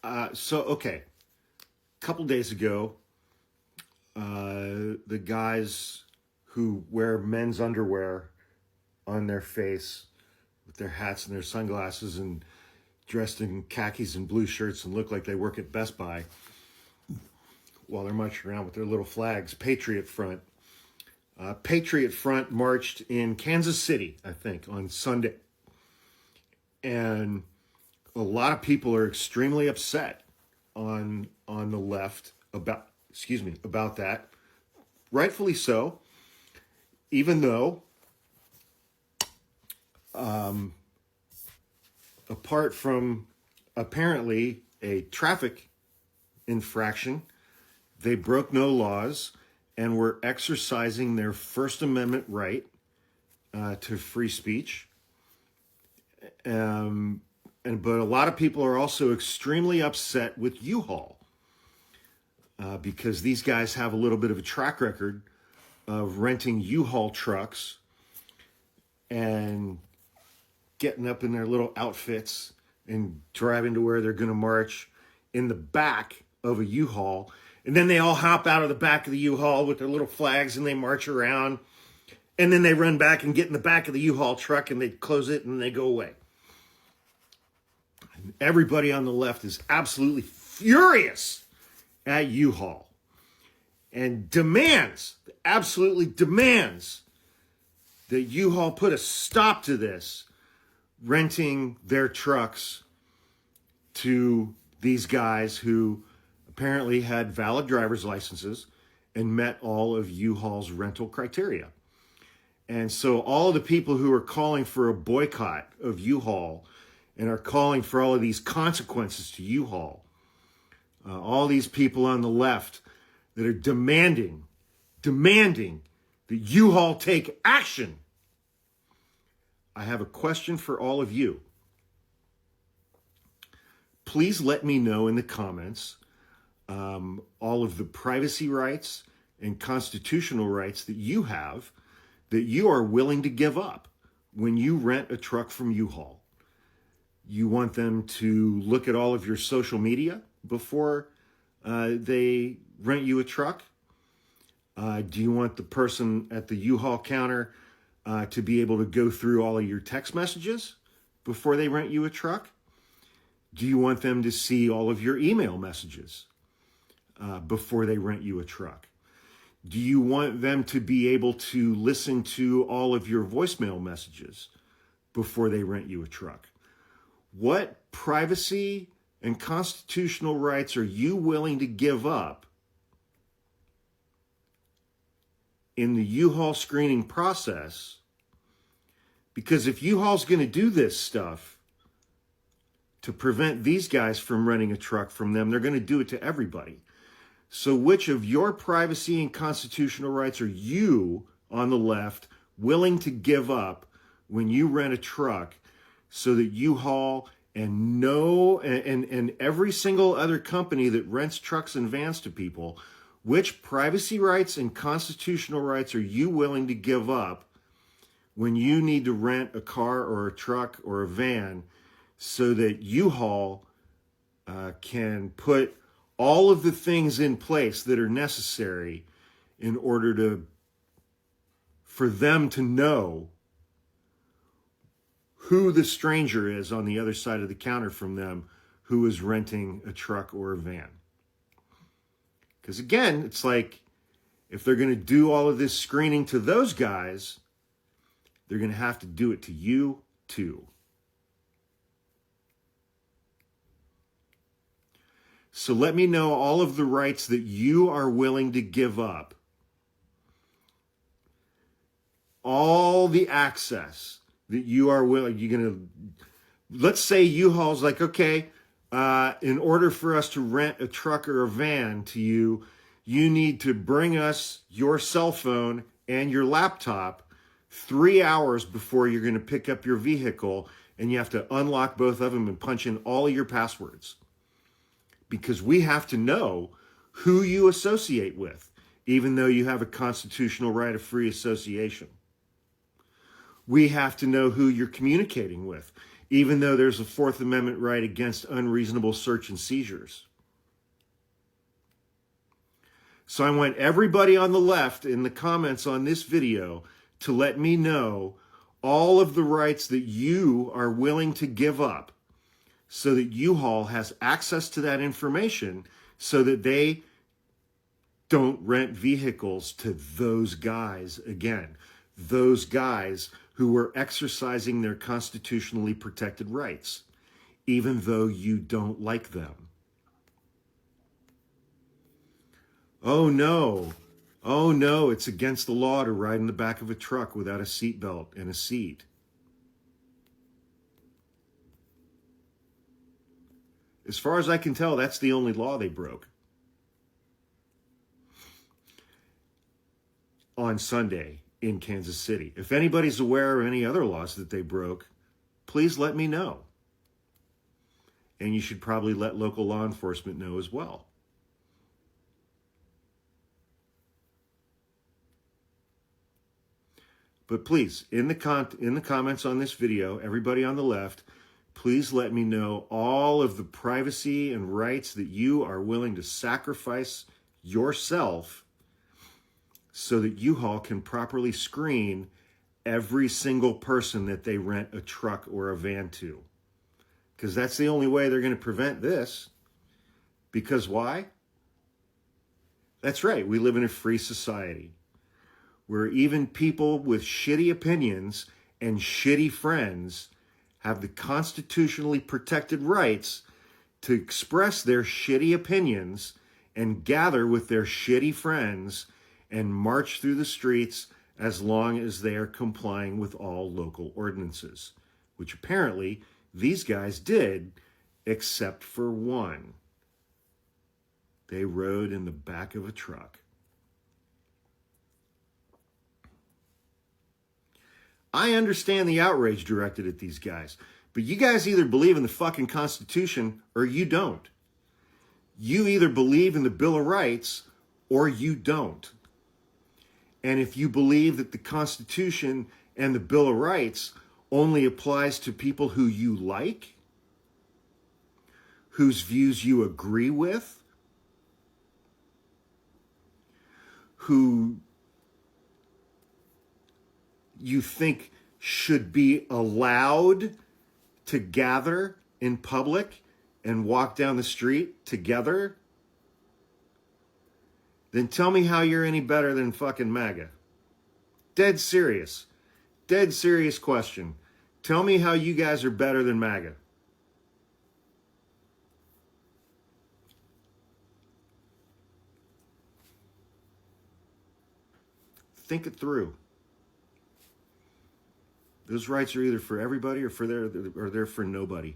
Okay. A couple days ago, the guys who wear men's underwear on their face with their hats and their sunglasses and dressed in khakis and blue shirts and look like they work at Best Buy while they're marching around with their little flags, Patriot Front. Patriot Front marched in Kansas City, I think, on Sunday. And a lot of people are extremely upset on the left about that. Rightfully so, even though apart from apparently a traffic infraction, they broke no laws and were exercising their First Amendment right to free speech. But a lot of people are also extremely upset with U-Haul because these guys have a little bit of a track record of renting U-Haul trucks and getting up in their little outfits and driving to where they're going to march in the back of a U-Haul. And then they all hop out of the back of the U-Haul with their little flags and they march around. And then they run back and get in the back of the U-Haul truck and they close it and they go away. And everybody on the left is absolutely furious at U-Haul and absolutely demands that U-Haul put a stop to this, renting their trucks to these guys who apparently had valid driver's licenses and met all of U-Haul's rental criteria. And so all of the people who are calling for a boycott of U-Haul and are calling for all of these consequences to U-Haul, all these people on the left that are demanding that U-Haul take action. I have a question for all of you. Please let me know in the comments all of the privacy rights and constitutional rights that you have that you are willing to give up when you rent a truck from U-Haul. You want them to look at all of your social media before they rent you a truck? Do you want the person at the U-Haul counter to be able to go through all of your text messages before they rent you a truck? Do you want them to see all of your email messages before they rent you a truck? Do you want them to be able to listen to all of your voicemail messages before they rent you a truck? What privacy and constitutional rights are you willing to give up in the U-Haul screening process? Because if U-Haul's going to do this stuff to prevent these guys from renting a truck from them, they're going to do it to everybody. So which of your privacy and constitutional rights are you on the left willing to give up when you rent a truck so that U-Haul and every single other company that rents trucks and vans to people, which privacy rights and constitutional rights are you willing to give up when you need to rent a car or a truck or a van so that U-Haul can put all of the things in place that are necessary in order for them to know who the stranger is on the other side of the counter from them who is renting a truck or a van? Because again, it's like if they're going to do all of this screening to those guys, they're going to have to do it to you too. So let me know all of the rights that you are willing to give up. All the access that you are willing, let's say U-Haul's like, okay, in order for us to rent a truck or a van to you, you need to bring us your cell phone and your laptop 3 hours before you're going to pick up your vehicle, and you have to unlock both of them and punch in all of your passwords. Because we have to know who you associate with, even though you have a constitutional right of free association. We have to know who you're communicating with, even though there's a Fourth Amendment right against unreasonable search and seizures. So I want everybody on the left in the comments on this video to let me know all of the rights that you are willing to give up so that U-Haul has access to that information so that they don't rent vehicles to those guys again. Those guys who were exercising their constitutionally protected rights, even though you don't like them. Oh no, it's against the law to ride in the back of a truck without a seatbelt and a seat. As far as I can tell, that's the only law they broke. On Sunday in Kansas City. If anybody's aware of any other laws that they broke, please let me know. And you should probably let local law enforcement know as well. But please, in the comments on this video, everybody on the left, please let me know all of the privacy and rights that you are willing to sacrifice yourself so that U-Haul can properly screen every single person that they rent a truck or a van to. Because that's the only way they're going to prevent this. Because why? That's right, we live in a free society where even people with shitty opinions and shitty friends have the constitutionally protected rights to express their shitty opinions and gather with their shitty friends and march through the streets as long as they are complying with all local ordinances, which apparently these guys did, except for one. They rode in the back of a truck. I understand the outrage directed at these guys, but you guys either believe in the fucking Constitution or you don't. You either believe in the Bill of Rights or you don't. And if you believe that the Constitution and the Bill of Rights only applies to people who you like, whose views you agree with, who you think should be allowed to gather in public and walk down the street together, then tell me how you're any better than fucking MAGA. Dead serious question. Tell me how you guys are better than MAGA. Think it through. Those rights are either for everybody or they're for nobody.